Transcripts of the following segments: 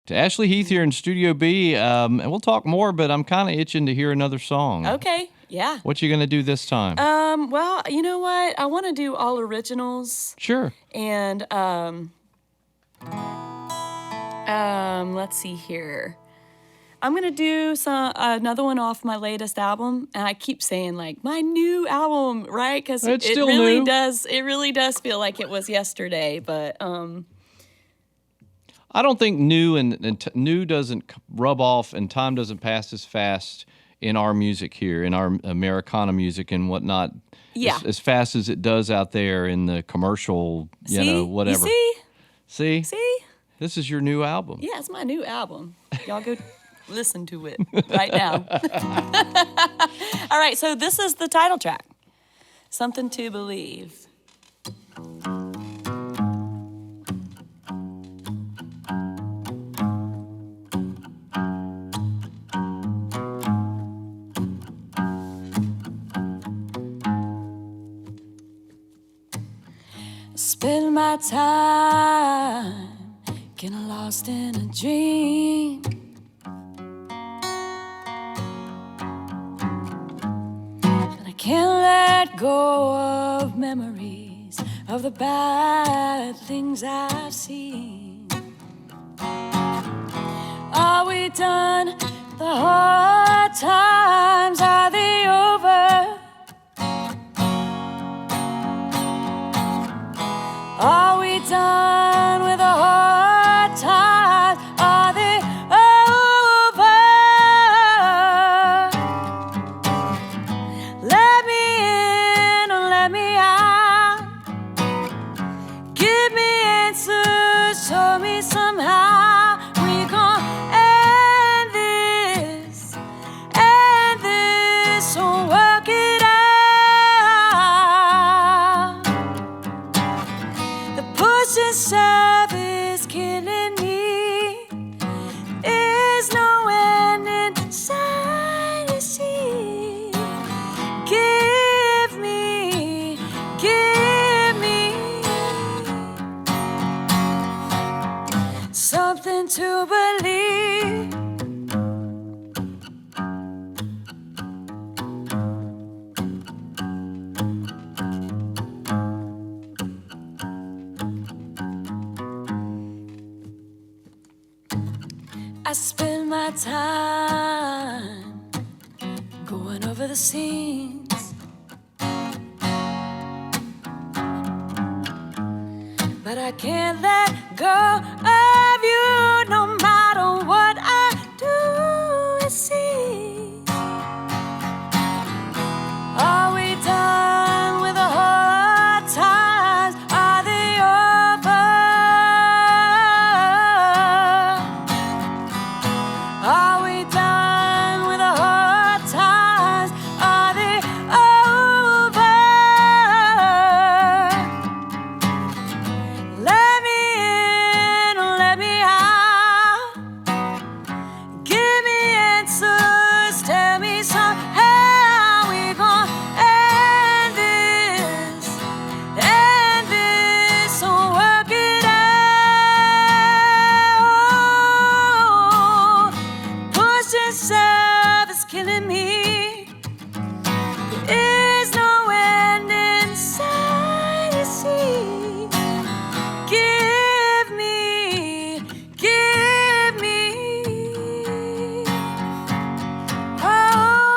To Ashley Heath here in Studio B, and we'll talk more, but I'm kind of itching to hear another song. Okay, yeah. What you going to do this time? Well, you know what? I want to do all originals. Sure. And, let's see here. I'm going to do another one off my latest album, and I keep saying, like, my new album, right? Because it really new. does feel like it was yesterday, but, I don't think new and new doesn't rub off and time doesn't pass as fast in our music here, in our Americana music and whatnot, as fast as it does out there in the commercial, whatever. You See? See? This is your new album. Yeah, it's my new album. Y'all go listen to it right now. All right, so this is the title track, Something to Believe. Spend my time getting lost in a dream. And I can't let go of memories of the bad things I've seen. Are we done? The hard times, are they over? Are we done with the hard times? Are they over? Let me in or let me out. Give me answers, show me somehow. We gon' end this, so work it out. Yourself is killing me. There's no end in sight to see. Give me something to believe. I spend my time going over the scenes, but I can't let go of you no matter what I do, it seems. Are we done with the hard times? Are they over? Are we done with the hard times? Are they over? Let me in or let me out. Give me answers, tell me somehow we gon' end this, so work it out. Push yourself is killing me. There is no end in sight to see. Give me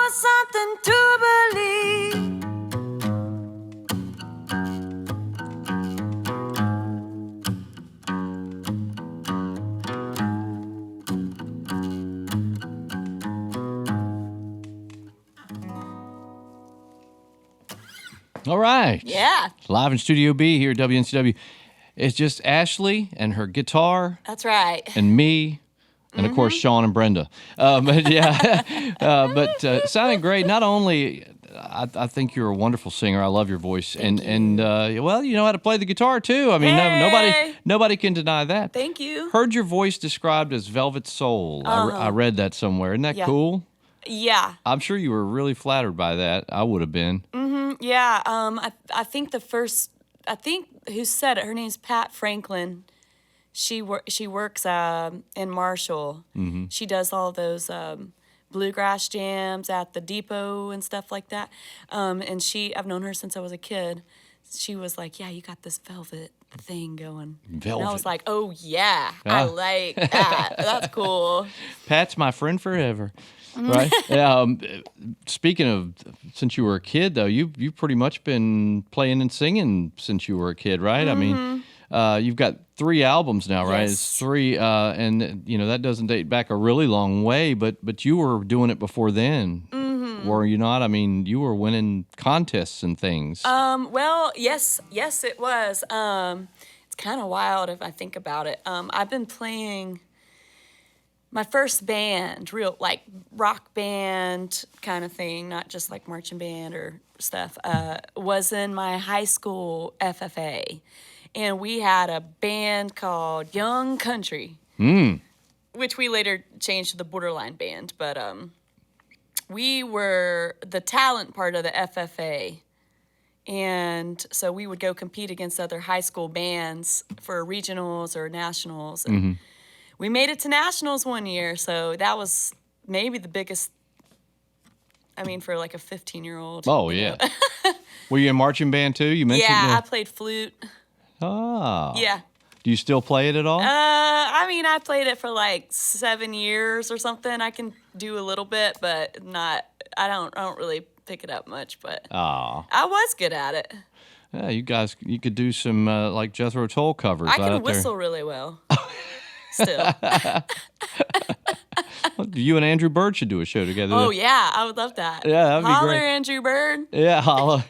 something to believe. All right. Yeah, Live in Studio B here at WNCW. It's just Ashley and her guitar that's right. and me. And, of course, Sean and Brenda. But, yeah, sounding great. Not only, I think you're a wonderful singer. I love your voice. Well, you know how to play the guitar, too. I mean, nobody can deny that. Thank you. Heard your voice described as velvet soul. I read that somewhere. Isn't that cool? Yeah. I'm sure you were really flattered by that. I would have been. Yeah. I think who said it? Her name's Pat Franklin. she works in Marshall. Mm-hmm. She does all those bluegrass jams at the depot and stuff like that. And I've known her since I was a kid. She was like, "Yeah, you got this velvet thing going." Velvet. And I was like, "Oh yeah, I like that. That's cool." Pat's my friend forever. Right. Speaking of, since you were a kid, though, you've pretty much been playing and singing since you were a kid, right? Mm-hmm. I mean, you've got 3 albums now, right? Yes. It's 3, and that doesn't date back a really long way, but you were doing it before then, were you not? I mean, you were winning contests and things. Well, yes, it was. It's kind of wild if I think about it. I've been playing. My first band, real like rock band kind of thing, not just like marching band or stuff, was in my high school FFA. And we had a band called Young Country, which we later changed to the Borderline Band. But we were the talent part of the FFA. And so we would go compete against other high school bands for regionals or nationals. And we made it to nationals one year, so that was maybe the biggest, for like a 15-year-old. Oh, yeah. Were you in marching band, too? You mentioned I played flute. Oh. Yeah. Do you still play it at all? I played it for like 7 years or something. I can do a little bit, but I don't really pick it up much, but I was good at it. Yeah, you could do some like Jethro Tull covers. I can whistle really well. Still. You and Andrew Bird should do a show together. Oh, yeah. I would love that. Yeah, that'd be Holler, great. Andrew Bird. Yeah, holler.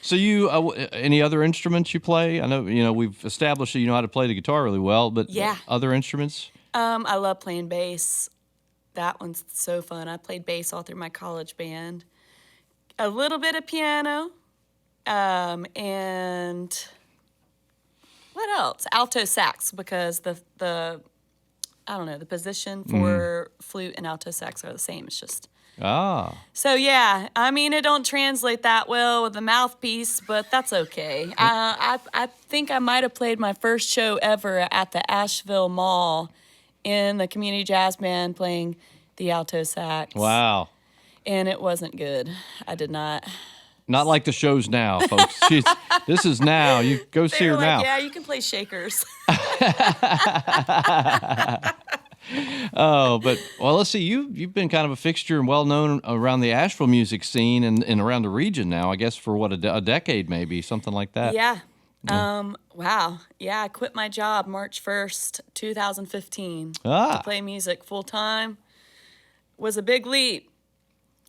So you, any other instruments you play? I know, we've established that you know how to play the guitar really well, but other instruments? I love playing bass. That one's so fun. I played bass all through my college band. A little bit of piano. And what else? Alto sax, because the position for flute and alto sax are the same. It's just. So, yeah, it don't translate that well with the mouthpiece, but that's okay. I think I might have played my first show ever at the Asheville Mall in the community jazz band playing the alto sax. Wow. And it wasn't good. I did not. Not like the shows now, folks. This is now. You go see her now. Yeah, you can play shakers. Oh, but let's see. You've been kind of a fixture and well known around the Asheville music scene and around the region now. I guess for what a decade, maybe something like that. Yeah. Wow. Yeah, I quit my job March 1st, 2015 to play music full time. Was a big leap.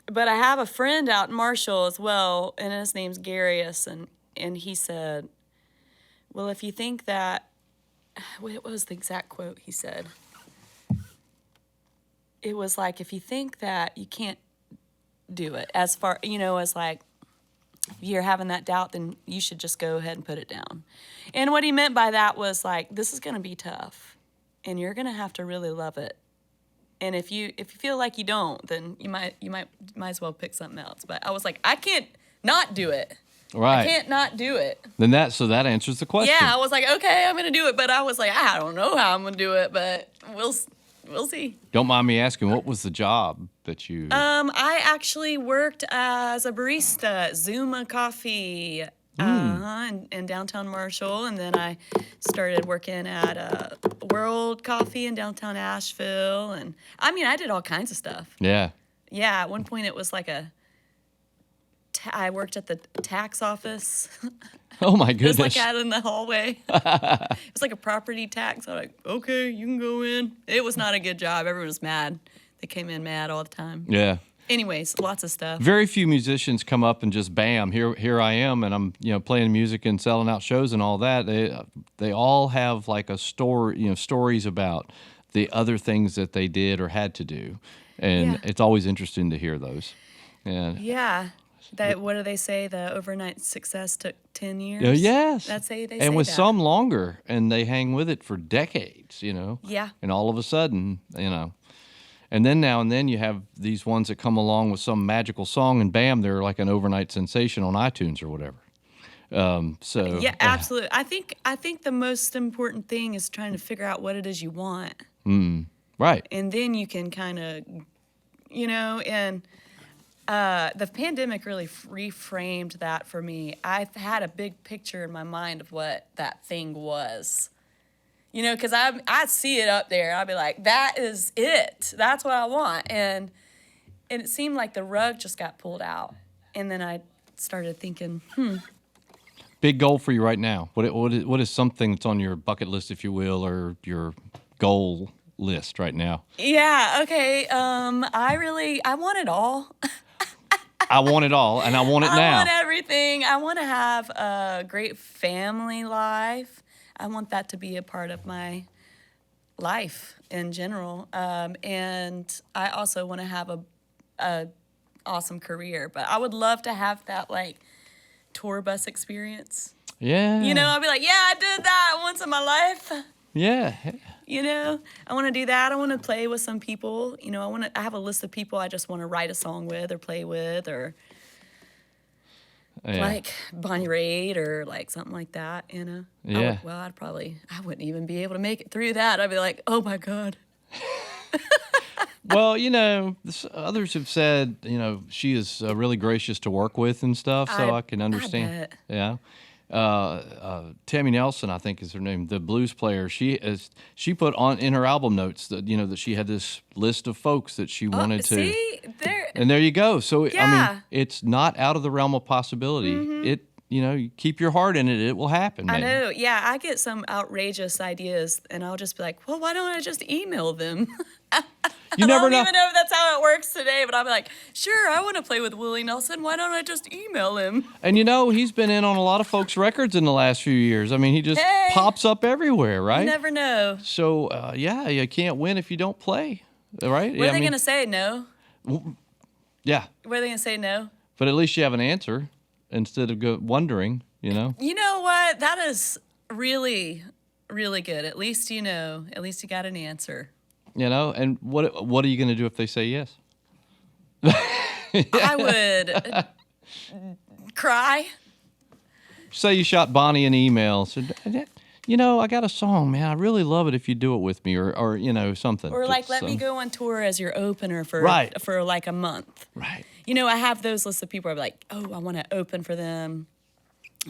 But I have a friend out in Marshall as well, and his name's Garius, and he said, well, if you think that, what was the exact quote he said? It was like, if you think that you can't do it, as far, as like, if you're having that doubt, then you should just go ahead and put it down. And what he meant by that was like, this is going to be tough, and you're going to have to really love it. And if you feel like you don't, then you might as well pick something else. But I was like, I can't not do it. Right. I can't not do it. Then that answers the question. Yeah, I was like, okay, I'm gonna do it. But I was like, I don't know how I'm gonna do it, but we'll see. Don't mind me asking, what was the job that you? I actually worked as a barista at Zuma Coffee. In downtown Marshall, and then I started working at World Coffee in downtown Asheville, and I did all kinds of stuff. Yeah. Yeah, at one point it was like I worked at the tax office. Oh my goodness! It was like out in the hallway. It was like a property tax. I was like, okay, you can go in. It was not a good job. Everyone was mad. They came in mad all the time. Yeah. Anyways, lots of stuff. Very few musicians come up and just bam, here I am, and I'm playing music and selling out shows and all that. They all have like a story, stories about the other things that they did or had to do, and it's always interesting to hear those. Yeah. What do they say? The overnight success took 10 years. Yes. That's how they say and with that. some longer, and they hang with it for decades. Yeah. And all of a sudden, And then now and then you have these ones that come along with some magical song, and bam, they're like an overnight sensation on iTunes or whatever. So Yeah, absolutely. I think the most important thing is trying to figure out what it is you want, right. and then you can kind of, and the pandemic really reframed that for me. I had a big picture in my mind of what that thing was. Because I see it up there. I'll be like, that is it. That's what I want. And it seemed like the rug just got pulled out. And then I started thinking, Big goal for you right now. What is something that's on your bucket list, if you will, or your goal list right now? yeah, okay. I want it all. I want it all, and I want it I now. want everything. I want to have a great family life. I want that to be a part of my life in general. And I also want to have a awesome career. But I would love to have that like tour bus experience. Yeah. I'll be like, yeah, I did that once in my life. Yeah. I want to do that. I want to play with some people. I have a list of people I just want to write a song with or play with or Yeah. like Bonnie Raitt or like something like that, Yeah. I wouldn't even be able to make it through that. I'd be like, oh my God. Well, others have said, she is really gracious to work with and stuff, so I can understand. bet. Yeah. Tammy Nelson, I think is her name, the blues player. She put on in her album notes that that she had this list of folks that she wanted to. See, there. And there you go. So I Yeah. mean, it's not out of the realm of possibility. It you keep your heart in it, it will happen. I Maybe. know. Yeah, I get some outrageous ideas, and I'll just be like, well, why don't I just email them? You never I don't know. even know if that's how it works today, but I'll be like, sure, I want to play with Willie Nelson. Why don't I just email him? And he's been in on a lot of folks' records in the last few years. I mean, he just Hey. pops up everywhere, right? You never know. So, you can't win if you don't play, right? What are they going to say? No? Yeah, What are they going to say? No? but at least you have an answer instead of wondering, You know what? That is really, really good. At least you know. At least you got an answer. And what are you going to do if they say yes? I would cry. Say you shot Bonnie an email, said, I got a song, man. I really love it if you do it with me, or something. Or like, let me Some- go on tour as your opener for Right. for like a month. Right. I have those lists of people. I'm like, oh, I want to open for them,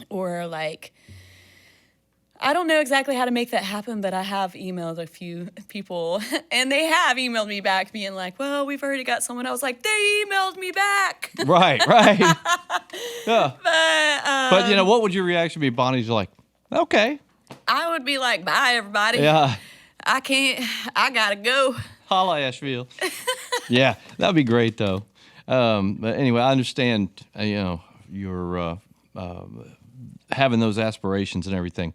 or like, I don't know exactly how to make that happen, but I have emailed a few people, and they have emailed me back, being like, well, we've already got someone. I was like, they emailed me back. Right. Yeah. But But what would your reaction be? Bonnie's like, okay, I would be like, bye, everybody. yeah, I can't. I gotta go. holla, Asheville. Yeah, that'd be great though. But anyway, I understand. You're having those aspirations and everything.